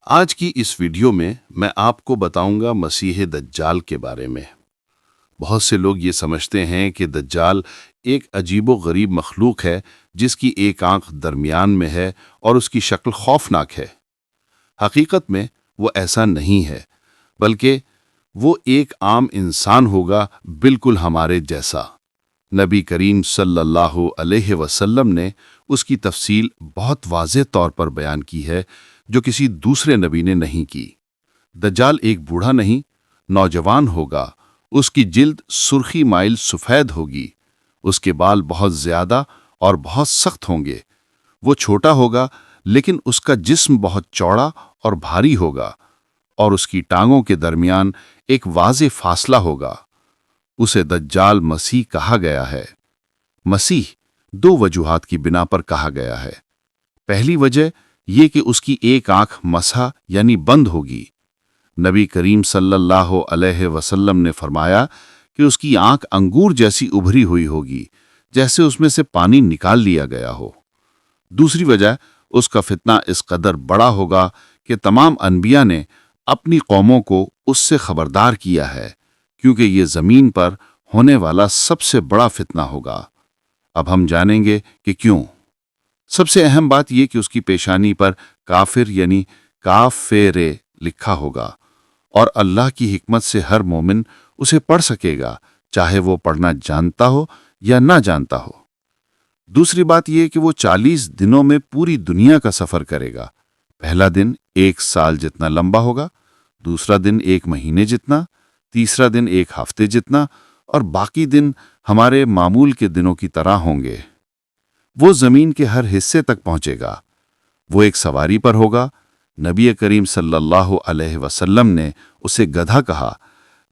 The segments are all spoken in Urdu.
آج کی اس ویڈیو میں میں آپ کو بتاؤں گا مسیح دجال کے بارے میں۔ بہت سے لوگ یہ سمجھتے ہیں کہ دجال ایک عجیب و غریب مخلوق ہے جس کی ایک آنکھ درمیان میں ہے اور اس کی شکل خوفناک ہے۔ حقیقت میں وہ ایسا نہیں ہے، بلکہ وہ ایک عام انسان ہوگا، بالکل ہمارے جیسا۔ نبی کریم صلی اللہ علیہ وسلم نے اس کی تفصیل بہت واضح طور پر بیان کی ہے، جو کسی دوسرے نبی نے نہیں کی۔ دجال ایک بوڑھا نہیں، نوجوان ہوگا۔ اس کی جلد سرخی مائل سفید ہوگی، اس کے بال بہت زیادہ اور بہت سخت ہوں گے۔ وہ چھوٹا ہوگا، لیکن اس کا جسم بہت چوڑا اور بھاری ہوگا، اور اس کی ٹانگوں کے درمیان ایک واضح فاصلہ ہوگا۔ اسے دجال مسیح کہا گیا ہے۔ مسیح دو وجوہات کی بنا پر کہا گیا ہے۔ پہلی وجہ یہ کہ اس کی ایک آنکھ مسح یعنی بند ہوگی۔ نبی کریم صلی اللہ علیہ وسلم نے فرمایا کہ اس کی آنکھ انگور جیسی ابھری ہوئی ہوگی، جیسے اس میں سے پانی نکال لیا گیا ہو۔ دوسری وجہ اس کا فتنہ اس قدر بڑا ہوگا کہ تمام انبیاء نے اپنی قوموں کو اس سے خبردار کیا ہے، کیونکہ یہ زمین پر ہونے والا سب سے بڑا فتنہ ہوگا۔ اب ہم جانیں گے کہ کیوں۔ سب سے اہم بات یہ کہ اس کی پیشانی پر کافر یعنی کافر لکھا ہوگا، اور اللہ کی حکمت سے ہر مومن اسے پڑھ سکے گا، چاہے وہ پڑھنا جانتا ہو یا نہ جانتا ہو۔ دوسری بات یہ کہ وہ 40 دنوں میں پوری دنیا کا سفر کرے گا۔ پہلا دن 1 سال جتنا لمبا ہوگا، دوسرا دن 1 مہینے جتنا، تیسرا دن 1 ہفتے جتنا، اور باقی دن ہمارے معمول کے دنوں کی طرح ہوں گے۔ وہ زمین کے ہر حصے تک پہنچے گا۔ وہ ایک سواری پر ہوگا۔ نبی کریم صلی اللہ علیہ وسلم نے اسے گدھا کہا،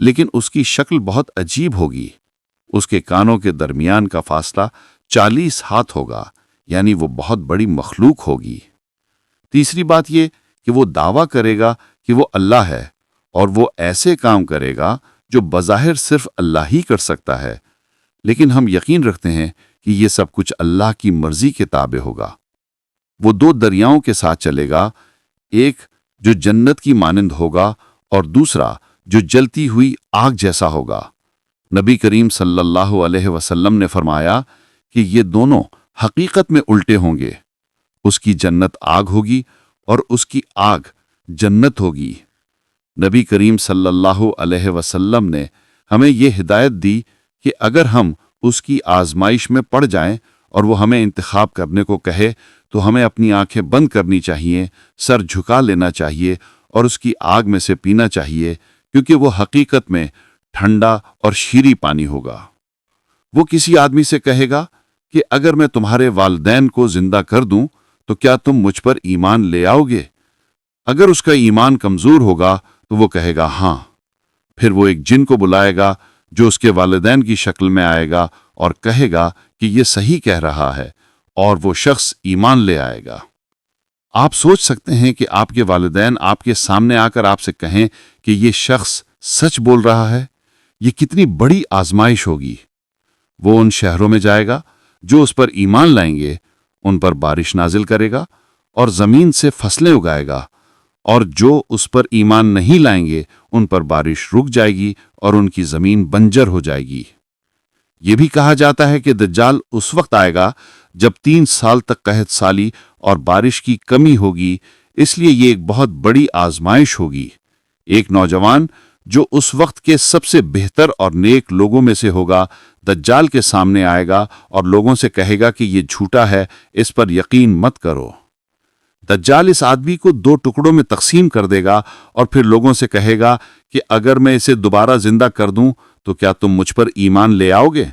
لیکن اس کی شکل بہت عجیب ہوگی۔ اس کے کانوں کے درمیان کا فاصلہ 40 ہاتھ ہوگا، یعنی وہ بہت بڑی مخلوق ہوگی۔ تیسری بات یہ کہ وہ دعویٰ کرے گا کہ وہ اللہ ہے، اور وہ ایسے کام کرے گا جو بظاہر صرف اللہ ہی کر سکتا ہے، لیکن ہم یقین رکھتے ہیں کہ یہ سب کچھ اللہ کی مرضی کے تابع ہوگا۔ وہ 2 دریاؤں کے ساتھ چلے گا، ایک جو جنت کی مانند ہوگا اور دوسرا جو جلتی ہوئی آگ جیسا ہوگا۔ نبی کریم صلی اللہ علیہ وسلم نے فرمایا کہ یہ دونوں حقیقت میں الٹے ہوں گے۔ اس کی جنت آگ ہوگی اور اس کی آگ جنت ہوگی۔ نبی کریم صلی اللہ علیہ وسلم نے ہمیں یہ ہدایت دی کہ اگر ہم اس کی آزمائش میں پڑ جائیں اور وہ ہمیں انتخاب کرنے کو کہے تو ہمیں اپنی آنکھیں بند کرنی چاہیے، سر جھکا لینا چاہیے اور اس کی آگ میں سے پینا چاہیے، کیونکہ وہ حقیقت میں ٹھنڈا اور شیریں پانی ہوگا۔ وہ کسی آدمی سے کہے گا کہ اگر میں تمہارے والدین کو زندہ کر دوں تو کیا تم مجھ پر ایمان لے آؤ گے؟ اگر اس کا ایمان کمزور ہوگا تو وہ کہے گا ہاں۔ پھر وہ ایک جن کو بلائے گا جو اس کے والدین کی شکل میں آئے گا اور کہے گا کہ یہ صحیح کہہ رہا ہے، اور وہ شخص ایمان لے آئے گا۔ آپ سوچ سکتے ہیں کہ آپ کے والدین آپ کے سامنے آ کر آپ سے کہیں کہ یہ شخص سچ بول رہا ہے، یہ کتنی بڑی آزمائش ہوگی۔ وہ ان شہروں میں جائے گا جو اس پر ایمان لائیں گے، ان پر بارش نازل کرے گا اور زمین سے فصلیں اگائے گا، اور جو اس پر ایمان نہیں لائیں گے ان پر بارش رک جائے گی اور ان کی زمین بنجر ہو جائے گی۔ یہ بھی کہا جاتا ہے کہ دجال اس وقت آئے گا جب 3 سال تک قحط سالی اور بارش کی کمی ہوگی، اس لیے یہ ایک بہت بڑی آزمائش ہوگی۔ ایک نوجوان جو اس وقت کے سب سے بہتر اور نیک لوگوں میں سے ہوگا، دجال کے سامنے آئے گا اور لوگوں سے کہے گا کہ یہ جھوٹا ہے، اس پر یقین مت کرو۔ دجال اس آدمی کو 2 ٹکڑوں میں تقسیم کر دے گا اور پھر لوگوں سے کہے گا کہ اگر میں اسے دوبارہ زندہ کر دوں تو کیا تم مجھ پر ایمان لے آؤ گے؟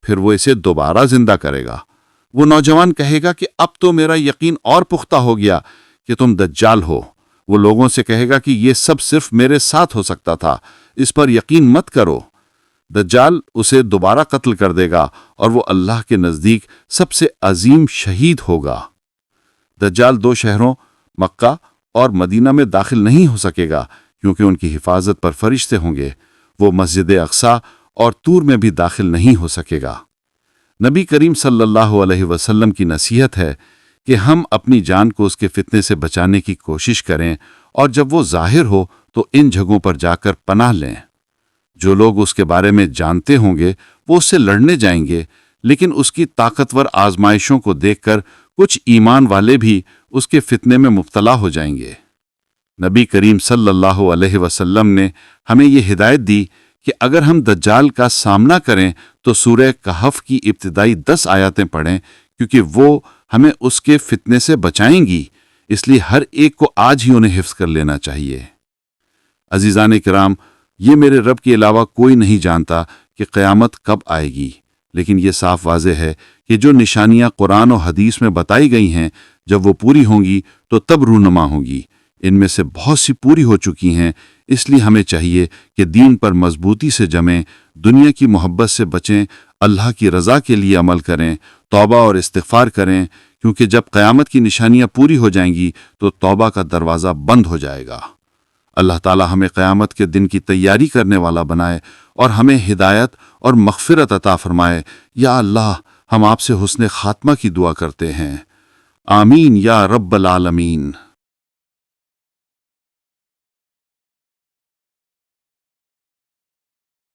پھر وہ اسے دوبارہ زندہ کرے گا۔ وہ نوجوان کہے گا کہ اب تو میرا یقین اور پختہ ہو گیا کہ تم دجال ہو۔ وہ لوگوں سے کہے گا کہ یہ سب صرف میرے ساتھ ہو سکتا تھا، اس پر یقین مت کرو۔ دجال اسے دوبارہ قتل کر دے گا اور وہ اللہ کے نزدیک سب سے عظیم شہید ہوگا۔ دجال 2 شہروں مکہ اور مدینہ میں داخل نہیں ہو سکے گا، کیونکہ ان کی حفاظت پر فرشتے ہوں گے۔ وہ مسجد اقصی اور طور میں بھی داخل نہیں ہو سکے گا۔ نبی کریم صلی اللہ علیہ وسلم کی نصیحت ہے کہ ہم اپنی جان کو اس کے فتنے سے بچانے کی کوشش کریں اور جب وہ ظاہر ہو تو ان جگہوں پر جا کر پناہ لیں۔ جو لوگ اس کے بارے میں جانتے ہوں گے وہ اس سے لڑنے جائیں گے، لیکن اس کی طاقتور آزمائشوں کو دیکھ کر کچھ ایمان والے بھی اس کے فتنے میں مبتلا ہو جائیں گے۔ نبی کریم صلی اللہ علیہ وسلم نے ہمیں یہ ہدایت دی کہ اگر ہم دجال کا سامنا کریں تو سورہ کہف کی ابتدائی 10 آیاتیں پڑھیں، کیونکہ وہ ہمیں اس کے فتنے سے بچائیں گی، اس لیے ہر ایک کو آج ہی انہیں حفظ کر لینا چاہیے۔ عزیزان کرام، یہ میرے رب کے علاوہ کوئی نہیں جانتا کہ قیامت کب آئے گی، لیکن یہ صاف واضح ہے کہ جو نشانیاں قرآن و حدیث میں بتائی گئی ہیں، جب وہ پوری ہوں گی تو تب رونما ہوگی۔ ان میں سے بہت سی پوری ہو چکی ہیں، اس لیے ہمیں چاہیے کہ دین پر مضبوطی سے جمیں، دنیا کی محبت سے بچیں، اللہ کی رضا کے لیے عمل کریں، توبہ اور استغفار کریں، کیونکہ جب قیامت کی نشانیاں پوری ہو جائیں گی تو توبہ کا دروازہ بند ہو جائے گا۔ اللہ تعالی ہمیں قیامت کے دن کی تیاری کرنے والا بنائے اور ہمیں ہدایت اور مغفرت عطا فرمائے۔ یا اللہ، ہم آپ سے حسن خاتمہ کی دعا کرتے ہیں۔ آمین یا رب العالمین۔